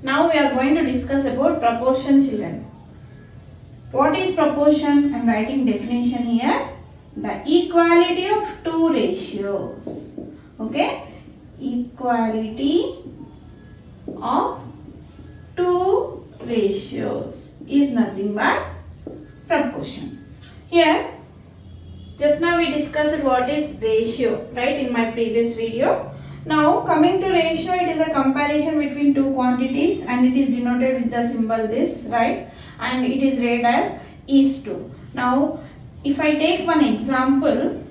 Now we are going to discuss about proportion, children. What is proportion? I am writing definition here. The equality of two ratios. Okay? Equality of two ratios is nothing but proportion. Here, just now we discussed what is ratio, right, in my previous video. Now coming to ratio, it is a comparison between two quantities and it is denoted with the symbol this, right, and it is read as is to. Now if I take one example,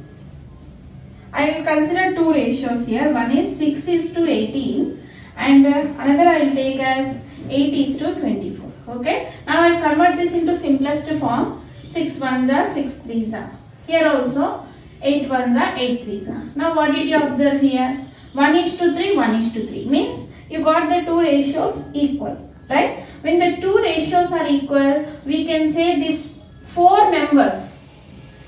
I will consider two ratios here. One is 6 is to 18 and another I will take as 8 is to 24. Okay. Now I will convert this into simplest form. 6 ones are 6 threes are. Here also 8 ones are 8 threes are. Now what did you observe here? 1 is to 3, 1 is to 3 means you got the two ratios equal, right? When the two ratios are equal, we can say these four numbers.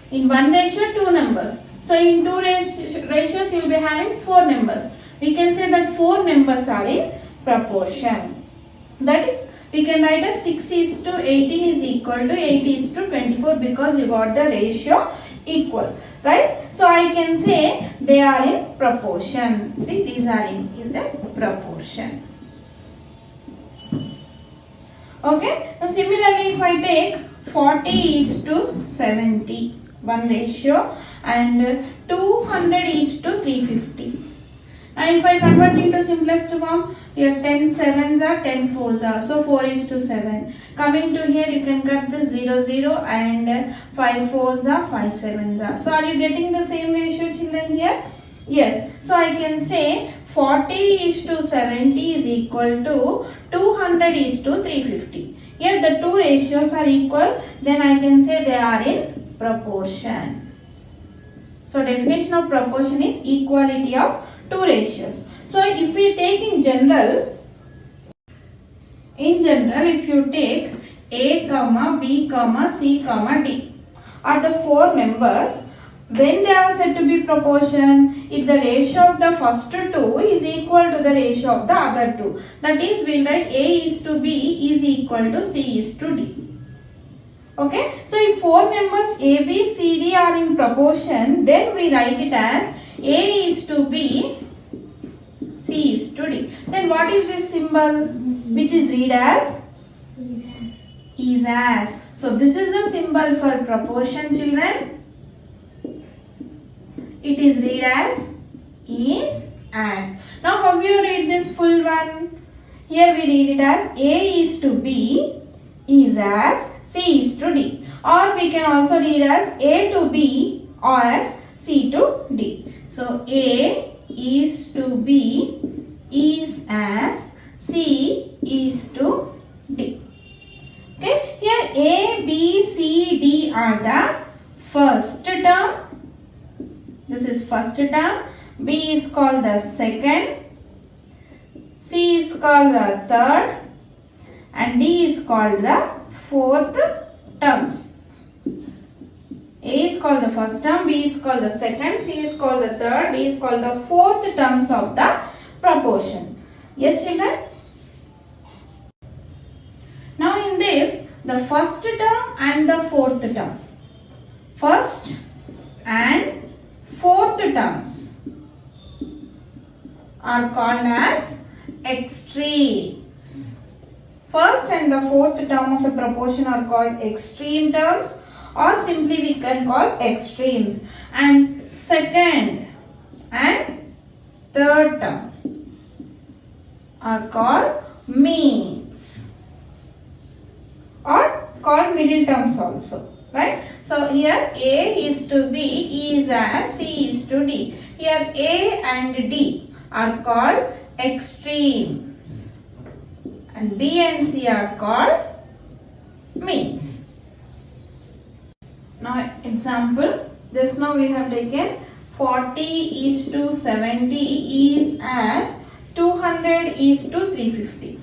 In one ratio, two numbers. So in two ratios, you will be having four numbers. We can say that four numbers are in proportion. That is, we can write as 6 is to 18 is equal to 8 is to 24 because you got the ratio equal, right? So I can say they are in proportion. See, these are in proportion. Okay. Now similarly, if I take 40 is to 70, one ratio, and 200 is to 350. Now if I convert into simplest form, here 10 sevens are 10 fours are, so 4 is to 7. Coming to here, you can cut the 0 0 and 5 fours are 5 sevens are. So are you getting the same ratio, children, here? Yes. So I can say 40 is to 70 is equal to 200 is to 350. Here the two ratios are equal, then I can say they are in proportion. So definition of proportion is equality of two ratios. So if we take in general, if you take A, B, C, D are the four members, when they are said to be proportion, if the ratio of the first two is equal to the ratio of the other two. That is, we will write A is to B is equal to C is to D. Okay. So if four numbers A, B, C, D are in proportion, then we write it as A is to B, C is to D. Then what is this symbol which is read as? Is as. So this is the symbol for proportion, children. It is read as is as. Now how you read this full one? Here we read it as A is to B is as C is to D. Or we can also read as A to B or as C to D. So A is to B is as C is to D. Okay. Here A, B, C, D are the first term. This is first term. B is called the second. C is called the third. And D is called the fourth terms. A is called the first term, B is called the second, C is called the third, D is called the fourth terms of the proportion. Yes, children? Now in this, the first term and the fourth term. First and fourth terms are called as extremes. First and the fourth term of a proportion are called extreme terms, or simply we can call extremes. And second and third term are called means, or called middle terms also, right? So here A is to B is as C is to D. Here A and D are called extremes and B and C are called means. Now example, just now we have taken 40 is to 70 is as 200 is to 350.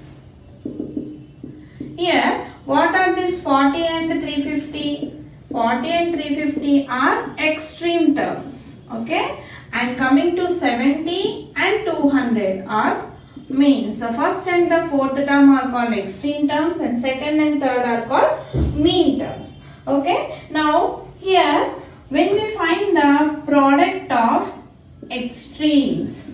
Here what are these 40 and 350? 40 and 350 are extreme terms. Okay. And coming to 70 and 200 are means. So first and the fourth term are called extreme terms and second and third are called mean terms. Okay. Now here when we find the product of extremes,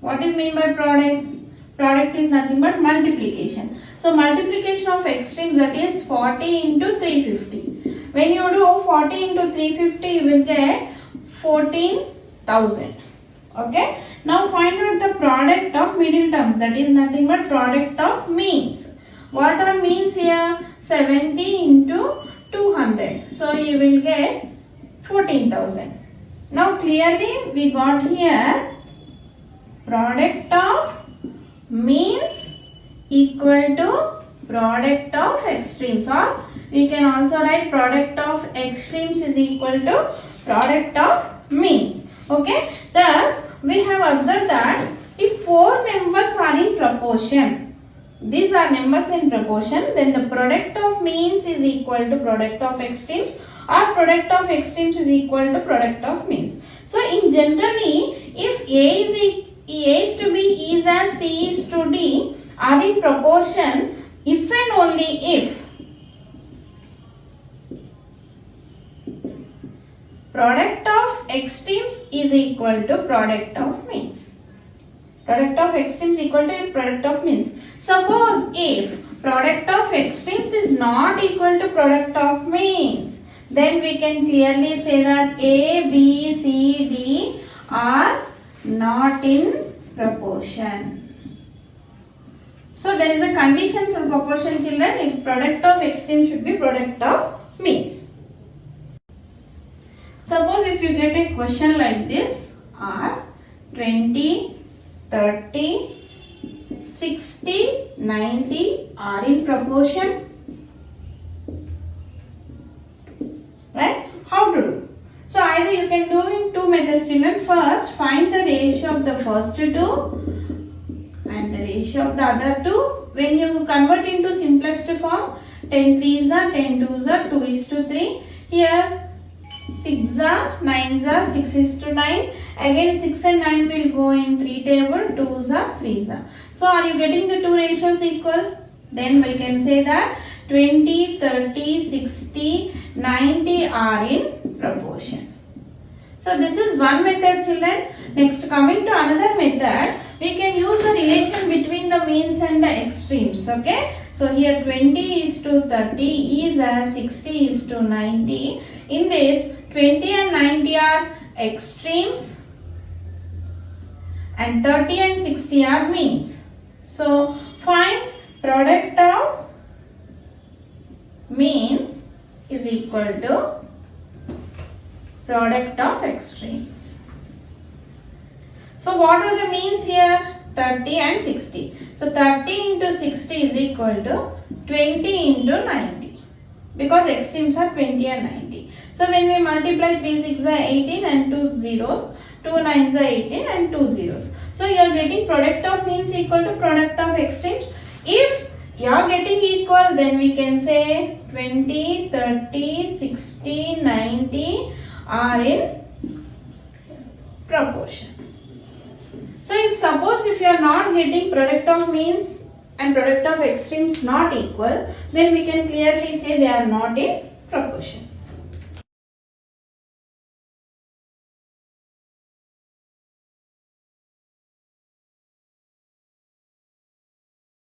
what is mean by products? Product is nothing but multiplication. So multiplication of extremes, that is 40 into 350. When you do 40 into 350, you will get 14,000. Okay. Now find out the product of middle terms, that is nothing but product of means. What are means here? 70 into 200. So you will get 14,000. Now clearly we got here product of means equal to product of extremes, or we can also write product of extremes is equal to product of means. Okay. Thus we have observed that if four numbers are in proportion, these are numbers in proportion, then the product of means is equal to product of extremes, or product of extremes is equal to product of means. So in generally, if A is to B is and C is to D are in proportion if and only if product of extremes is equal to product of means. Product of extremes equal to product of means. Suppose if product of extremes is not equal to product of means, then we can clearly say that A, B, C, D are not in proportion. So there is a condition for proportion, children. If product of extremes should be product of means. Suppose if you get a question like this, are 20, 30, 60, 90 are in proportion. Right? How to do? So either you can do in two methods, children. First, find the ratio of the first two and the ratio of the other two. When you convert into simplest form, 10 3s are 10 2s are 2 is to 3. Here 6 are 9s are 6 is to 9. Again 6 and 9 will go in 3 table, 2s are 3s are. So are you getting the two ratios equal? Then we can say that 20, 30, 60, 90 are in proportion. So this is one method, children. Next, coming to another method, we can use the relation between the means and the extremes. Okay. So here 20 is to 30 is as 60 is to 90. In this 20 and 90 are extremes and 30 and 60 are means. So find product of means is equal to product of extremes. So what are the means here? 30 and 60. So 30 into 60 is equal to 20 into 90, because extremes are 20 and 90. So when we multiply 3 6 are 18 and 2 zeros, 2 9s are 18 and 2 zeros. So you are getting product of means equal to product of extremes. If you are getting equal, then we can say 20, 30, 60, 90 are in proportion. So if suppose if you are not getting product of means and product of extremes not equal, then we can clearly say they are not in proportion.